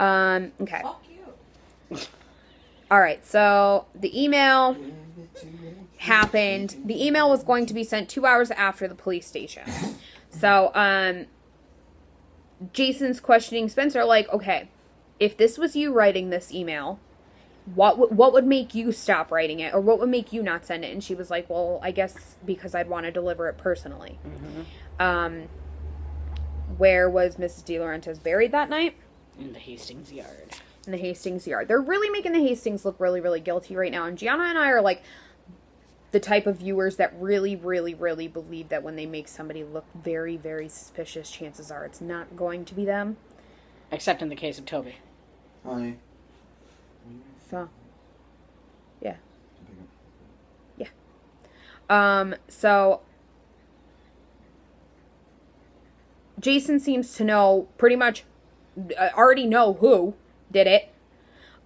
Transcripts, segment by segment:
Okay. Fuck you. All right, so the email happened. The email was going to be sent 2 hours after the police station. So, Jason's questioning Spencer, like, okay, if this was you writing this email, what would make you stop writing it, or what would make you not send it? And she was like, well, I guess because I'd want to deliver it personally. Mm-hmm. Where was Mrs. De Laurentiis buried that night? In the Hastings yard. In the Hastings yard. They're really making the Hastings look really, really guilty right now. And Gianna and I are like the type of viewers that really, really, really believe that when they make somebody look very, very suspicious, chances are it's not going to be them. Except in the case of Toby. Hi. So, yeah. Yeah. So, Jason seems to know, pretty much, already know who did it.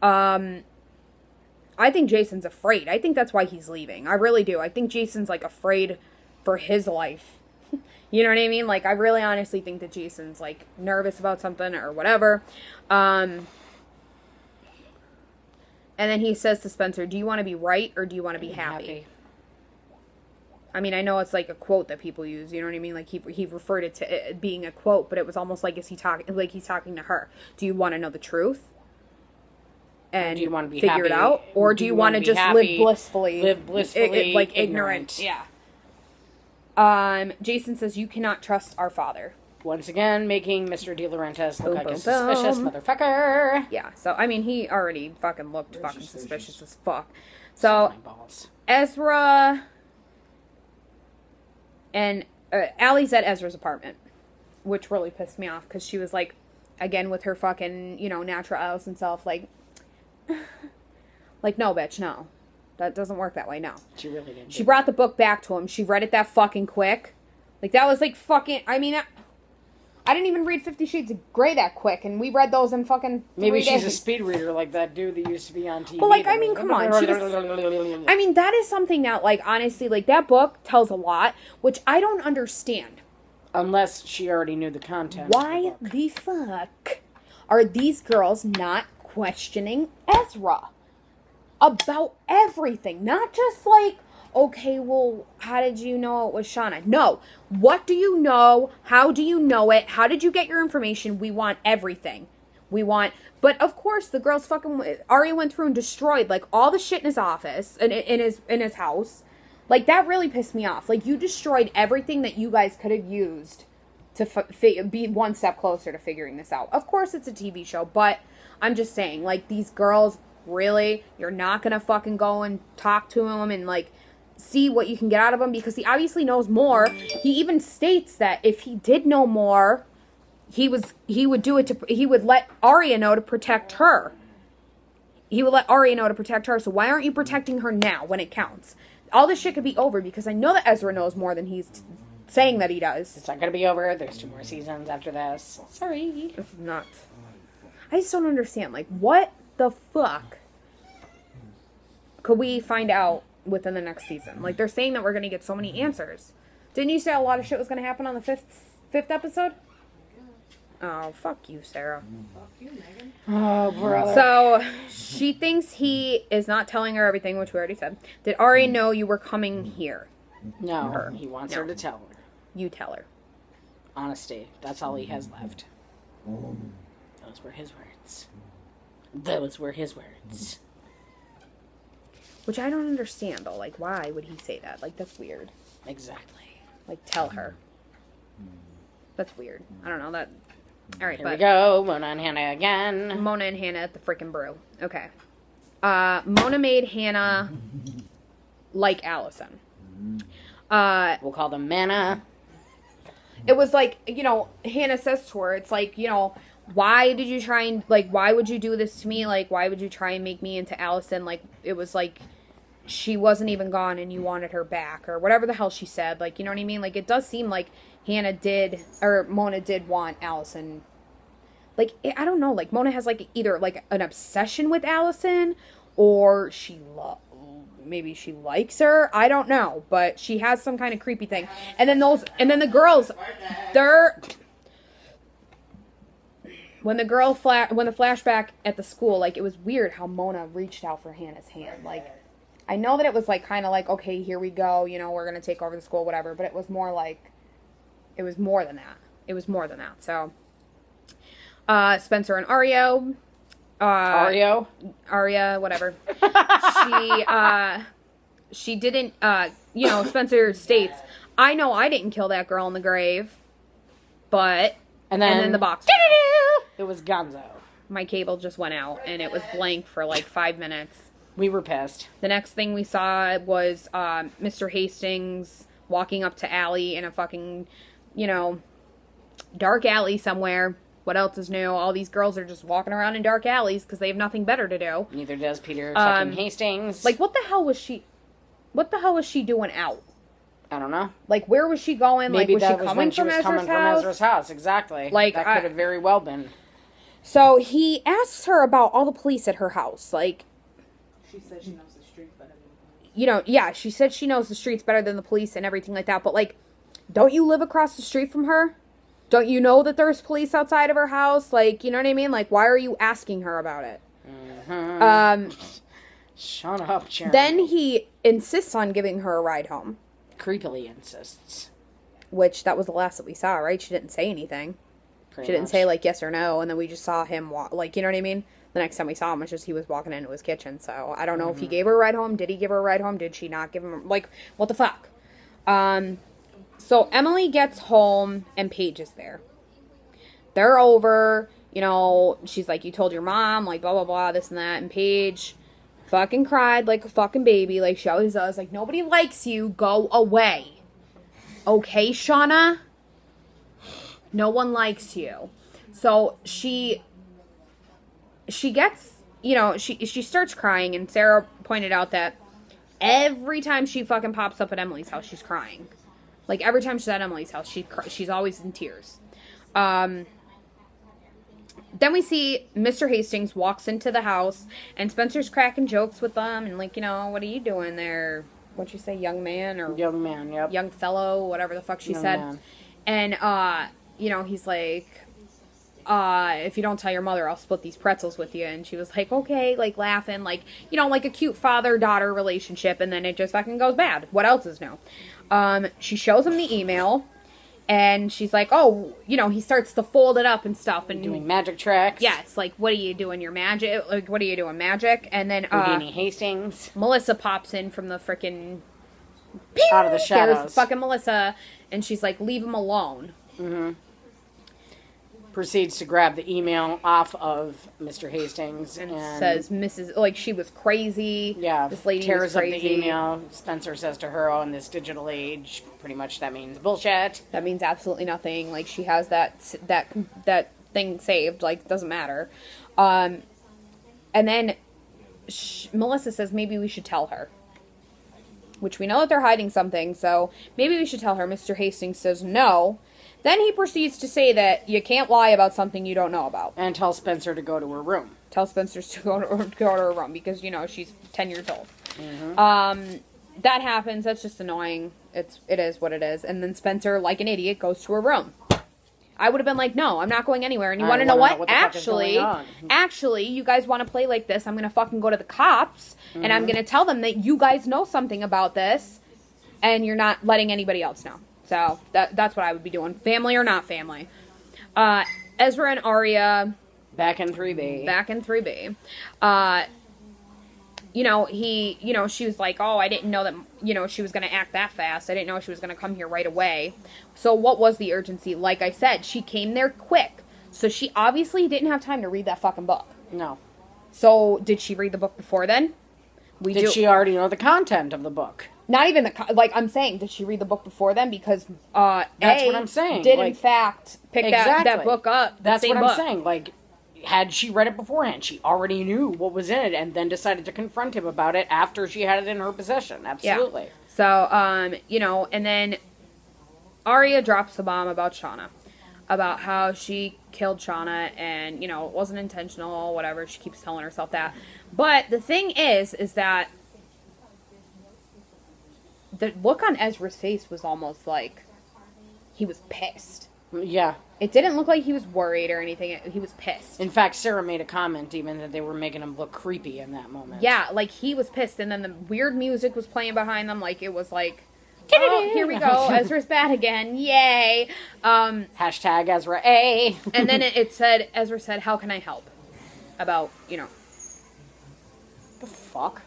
I think Jason's afraid. I think that's why he's leaving. I really do. I think Jason's, like, afraid for his life. You know what I mean? Like, I really honestly think that Jason's, like, nervous about something or whatever. And then he says to Spencer, do you want to be right or do you want to be happy? I mean, I know it's like a quote that people use, you know what I mean? Like, he referred it to it being a quote, but it was almost like, he's talking to her. Do you want to know the truth? And do you want to be figure happy? It out? Or do you want to just live blissfully? Live blissfully, like, ignorant. Yeah. Jason says, you cannot trust our father. Once again, making Mr. De Laurentiis look like a suspicious motherfucker. Yeah, so, I mean, he already fucking looked fucking suspicious as fuck. So, Ezra and Allie's at Ezra's apartment, which really pissed me off, because she was like, again, with her fucking, you know, natural innocent self, like, like, no, bitch, no. That doesn't work that way, no. She really didn't. She brought the book back to him. She read it that fucking quick. Like, that was like fucking, I mean, I didn't even read 50 Shades of Grey that quick, and we read those in fucking 3 Maybe she's days. a speed reader like that dude that used to be on TV. But, like, I mean, come on. I mean, that is something that, like, honestly, like, that book tells a lot, which I don't understand. Unless she already knew the content. Why the fuck are these girls not questioning Ezra about everything? Not just, like, okay, well, how did you know it was Shauna? No. What do you know? How do you know it? How did you get your information? We want everything. We want... But, of course, the girls fucking... Arya went through and destroyed, like, all the shit in his office, in his house. Like, that really pissed me off. Like, you destroyed everything that you guys could have used to be one step closer to figuring this out. Of course, it's a TV show, but I'm just saying, like, these girls, really? You're not gonna fucking go and talk to him and, like... see what you can get out of him, because he obviously knows more. He even states that if he did know more, he would do it he would let Arya know to protect her. He would let Arya know to protect her. So why aren't you protecting her now when it counts? All this shit could be over, because I know that Ezra knows more than he's saying that he does. It's not gonna be over. There's 2 more seasons after this. Sorry. It's nuts. I just don't understand. Like, what the fuck could we find out within the next season? Like, they're saying that we're going to get so many answers. Didn't you say a lot of shit was going to happen on the fifth episode? Oh, fuck you, Sarah. Fuck you, Megan. Oh, brother. So, she thinks he is not telling her everything, which we already said. Did Ari know you were coming here? No, he wants her to tell her. You tell her. Honesty. That's all he has left. Those were his words. Those were his words. Which I don't understand, though. Like, why would he say that? Like, that's weird. Exactly. Like, tell her. That's weird. I don't know. That. All right, Here we go. Mona and Hannah again. Mona and Hannah at the freaking brew. Okay. Mona made Hannah like Allison. We'll call them Manna. It was like, you know, Hannah says to her, it's like, you know, why did you try and, like, why would you do this to me? Like, why would you try and make me into Allison? Like, it was like, she wasn't even gone and you wanted her back, or whatever the hell she said. Like, you know what I mean? Like, it does seem like Mona did want Allison. Like, I don't know. Like, Mona has, like, either, like, an obsession with Allison, or maybe she likes her. I don't know. But she has some kind of creepy thing. And then the girls, when the flashback at the school, like, it was weird how Mona reached out for Hannah's hand. Like, I know that it was, like, kind of like, okay, here we go, you know, we're going to take over the school, whatever, but it was more like, it was more than that. It was more than that, so. Spencer and Aria, whatever. She didn't, you know, Spencer states, I know I didn't kill that girl in the grave, but, and then the box went out. It was Gonzo. My cable just went out, and it was blank for like 5 minutes. We were pissed. The next thing we saw was Mr. Hastings walking up to Allie in a fucking, you know, dark alley somewhere. What else is new? All these girls are just walking around in dark alleys because they have nothing better to do. Neither does Peter fucking Hastings. Like, what the hell was she doing out? I don't know. Like, where was she going? Maybe like, was that she was coming when she from was Ezra's coming house? from Ezra's house. Exactly. Like, that could have very well been. So he asks her about all the police at her house. Like, She said she knows the streets better than the police. you know, yeah, she said she knows the streets better than the police and everything like that. But, like, don't you live across the street from her? Don't you know that there's police outside of her house? Like, you know what I mean? Like, why are you asking her about it? Mm-hmm. Shut up, Sharon. Then he insists on giving her a ride home. Creepily insists. Which, that was the last that we saw, right? She didn't say anything. Pretty She didn't much. say, like, yes or no, and then we just saw him walk, like, you know what I mean? The next time we saw him was just he was walking into his kitchen, so I don't know if he gave her a ride home. Did he give her a ride home? Did she not give him, like, what the fuck? So Emily gets home, and Paige is there. They're over, you know, she's like, you told your mom, like, blah, blah, blah, this and that, and Paige fucking cried like a fucking baby, like she always does, like, nobody likes you, go away. Okay, Shauna? No one likes you. So she gets, you know, she starts crying, and Sarah pointed out that every time she fucking pops up at Emily's house, she's crying. Like, every time she's at Emily's house, she's always in tears. Then we see Mr. Hastings walks into the house, and Spencer's cracking jokes with them, and, like, you know, what are you doing there? What'd you say, young man? Or Young man, yep. young fellow, whatever the fuck she Young said. man. And, you know, he's like, if you don't tell your mother, I'll split these pretzels with you. And she was like, okay, like, laughing, like, you know, like a cute father-daughter relationship, and then it just fucking goes bad. What else is new? She shows him the email, and she's like, oh, you know, he starts to fold it up and stuff. And Doing magic tricks. yes, like, what are you doing, your magic? Like, what are you doing, magic? And then, Houdini Hastings. Melissa pops in from the frickin' Out of the shadows. There's fucking Melissa, and she's like, leave him alone. Mm-hmm. Proceeds to grab the email off of Mr. Hastings And says, Mrs. Like, she was crazy. yeah, This lady tears was up crazy. the email. Spencer says to her, oh, in this digital age, pretty much that means bullshit. That means absolutely nothing. Like, she has that thing saved. Like, doesn't matter. And then Melissa says, maybe we should tell her. Which we know that they're hiding something, so maybe we should tell her. Mr. Hastings says no. Then he proceeds to say that you can't lie about something you don't know about. And tell Spencer to go to her room. Tell Spencer to go to her room because, you know, she's 10 years old. Mm-hmm. That happens. That's just annoying. It is what it is. And then Spencer, like an idiot, goes to her room. I would have been like, no, I'm not going anywhere. And you want to know what? the fuck is going on. Actually, you guys want to play like this, I'm going to fucking go to the cops, and I'm going to tell them that you guys know something about this, and you're not letting anybody else know. So, that's what I would be doing. Family or not family. Ezra and Aria. Back in 3B. Back in 3B. You know, she was like, oh, I didn't know that, you know, she was going to act that fast. I didn't know she was going to come here right away. So what was the urgency? Like I said, she came there quick. So she obviously didn't have time to read that fucking book. No. So did she read the book before then? Did she already know the content of the book? Not even like I'm saying, did she read the book before then? Because That's what I'm saying. Did like, in fact pick that book up. That's same what book. I'm saying. Like, had she read it beforehand, she already knew what was in it, and then decided to confront him about it after she had it in her possession. Absolutely. Yeah. So you know, and then Arya drops the bomb about Shauna, about how she killed Shauna, and you know it wasn't intentional, whatever. She keeps telling herself that. But the thing is that the look on Ezra's face was almost like he was pissed. Yeah. It didn't look like he was worried or anything. He was pissed. In fact, Sarah made a comment even that they were making him look creepy in that moment. Yeah, like he was pissed, and then the weird music was playing behind them. Like it was like, oh, here we go. Ezra's bad again. Yay. Hashtag Ezra A. And then it said, Ezra said, how can I help? About, The fuck?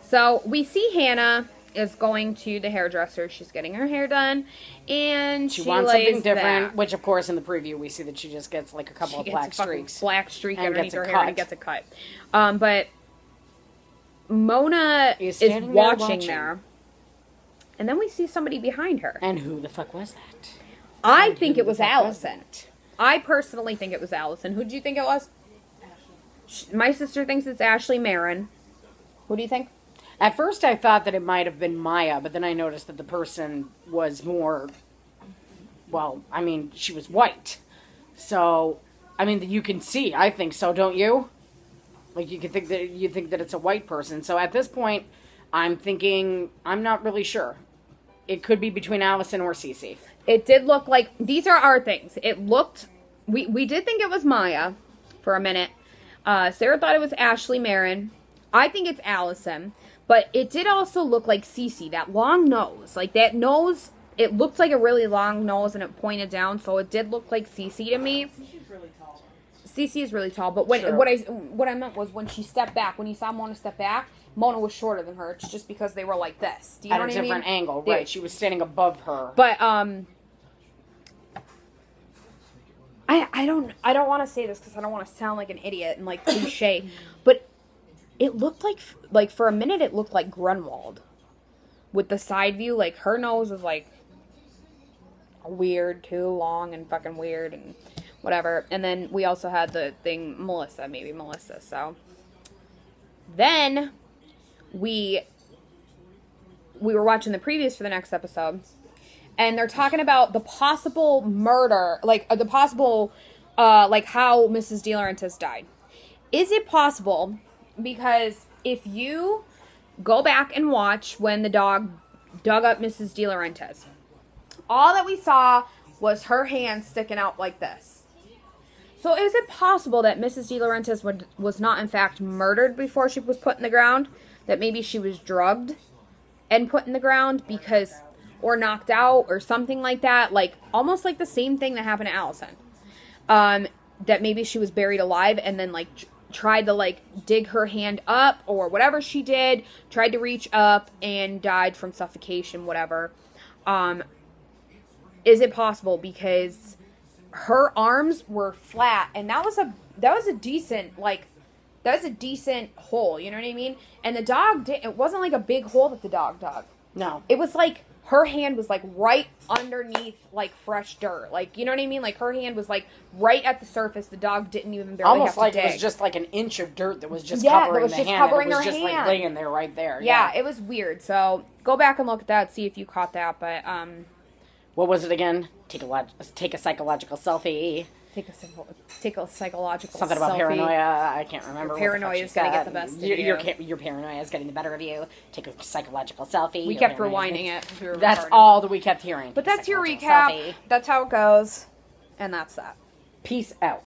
So we see Hannah is going to the hairdresser. She's getting her hair done, and she wants lays something different. back. Which, of course, in the preview we see that she just gets like a couple of black streaks, black streak and underneath gets a her hair, and cut. gets a cut. But Mona is standing there watching there, and then we see somebody behind her. And who the fuck was that? I think it was Allison. I personally think it was Allison. Who do you think it was? Ashley. My sister thinks it's Ashley Marin. Who do you think? At first, I thought that it might have been Maya, but then I noticed that the person was more. Well, I mean, she was white, so I mean, you can see. I think so, don't you? Like you think that it's a white person. So at this point, I'm thinking I'm not really sure. It could be between Allison or Cece. It did look like, these are our things. It looked, we did think it was Maya for a minute. Sarah thought it was Ashley Marin. I think it's Allison. But it did also look like Cece, that long nose. Like that nose, it looked like a really long nose and it pointed down. So it did look like Cece to me. She's really tall. Cece is really tall. But when Sure. what I meant was when she stepped back, when you saw Mona step back, Mona was shorter than her. It's just because they were like this. Do you know At what a I mean? different angle, right? She was standing above her. But I don't want to say this because I don't want to sound like an idiot and like cliche, but it looked like for a minute it looked like Grunwald with the side view. Like her nose was like weird, too long and fucking weird and whatever. And then we also had the thing Melissa. So then we were watching the previews for the next episode. And they're talking about the possible murder, like the possible, like how Mrs. De Laurentiis died. Is it possible? Because if you go back and watch when the dog dug up Mrs. De Laurentiis, all that we saw was her hand sticking out like this. So is it possible that Mrs. De Laurentiis was not in fact murdered before she was put in the ground? That maybe she was drugged and put in the ground because... or knocked out, or something like that. Like, almost like the same thing that happened to Allison. That maybe she was buried alive and then, like, tried to, like, dig her hand up, or whatever she did, tried to reach up and died from suffocation, whatever. Is it possible? Because her arms were flat, and that was a decent, like, that was a decent hole, you know what I mean? And the dog it wasn't like a big hole that the dog dug. No. It was like, her hand was like right underneath like fresh dirt. Like, you know what I mean? Like her hand was like right at the surface. The dog didn't even barely Almost have to like dig. it was just like an inch of dirt that was just Yeah, covering that was the just hand. covering it was her just hand. like laying there right there. Yeah, it was weird. So go back and look at that, see if you caught that. But what was it again? Take a psychological selfie. take a psychological Something about selfie. paranoia. I can't remember. Your paranoia is going to get the best of you. Your paranoia is getting the better of you. Take a psychological selfie. We kept rewinding it. That's all that we kept hearing. But that's your recap. That's how it goes. And that's that. Peace out.